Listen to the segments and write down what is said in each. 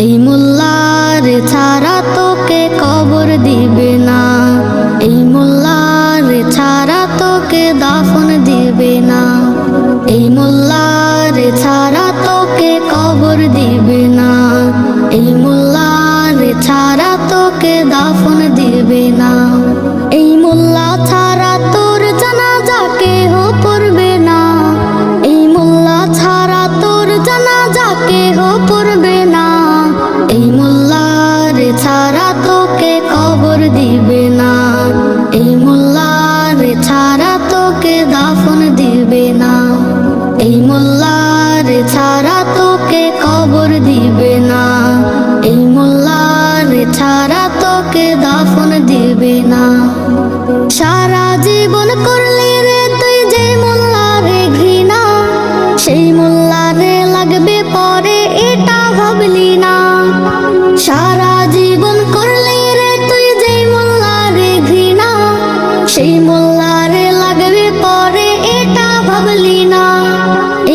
এই মোল্লার ছাড়া তোকে কবর দিবে না, এই মোল্লার ছাড়া তোকে দাফন দিবে না, এই মোল্লার ছাড়া তোকে কবর দিবে না, এই মোল্লার ছাড়া তোকে দাফন দিবে না। এই মোল্লা ছাড়া তোর জানাজা কেহ পড়বে না, এই মোল্লা ছাড়া তোর জানাজা কেহ পড়বে না, এই মোল্লার ছাড়া তোকে কবর দিবে না, এই মোল্লার ছাড়া তোকে দাফন দিবে না, এই মোল্লার ছাড়া তোকে কবর দিবে না, এই মোল্লার ছাড়া তোকে দাফন দিবে না। সারা জীবন করলি রে তুই যে মোল্লারে ঘৃণা, সেই মোল্লারে লাগবে পরে এটা ভাবলি না। সারা জীবন করলি রে তুই যে মোল্লারে ঘৃণা, সেই মোল্লারে লাগবে পরে এটা ভাবলি না।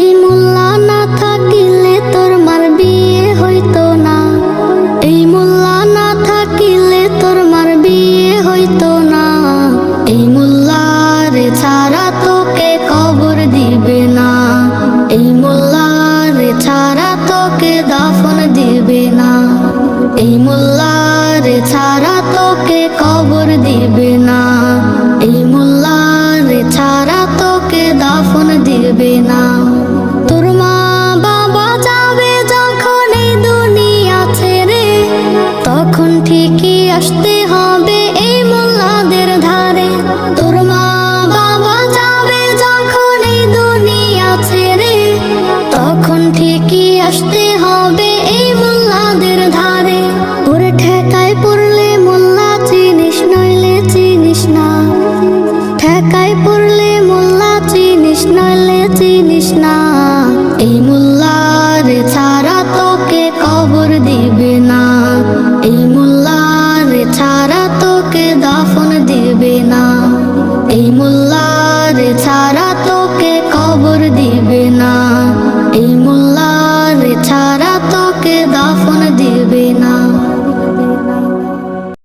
এই মোল্লা না থাকিলে তোর মার বিয়ে হইতো না, এই মোল্লা না থাকিলে তোর মার বিয়ে হইতো না, এই মোল্লার ছাড়া তোকে কবর দিবে না, এই মোল্লার ছাড়া তোকে দাফন দিবে না, এই মোল্লার ছাড়া তোকে কবর দিবে না, এই মোল্লার ছাড়া তোকে দাফন দিবে না। তোর মা বাবা যাবে যখন এই দুনিয়া ছেড়ে, তখন ঠিকই আসতে হবে এই মোল্লাদের ধারে। তোর মা বাবা যাবে যখন এই দুনিয়া ছেড়ে, তখন ঠিকই আসতে হবে এই মোল্লাদের ধারে। ওর ঠেকায় পড়লে মোল্লা চিনিস নইলে চিনিস না, ঠেকায় পড়লে মোল্লা চিনিস নইলে চিনিস না।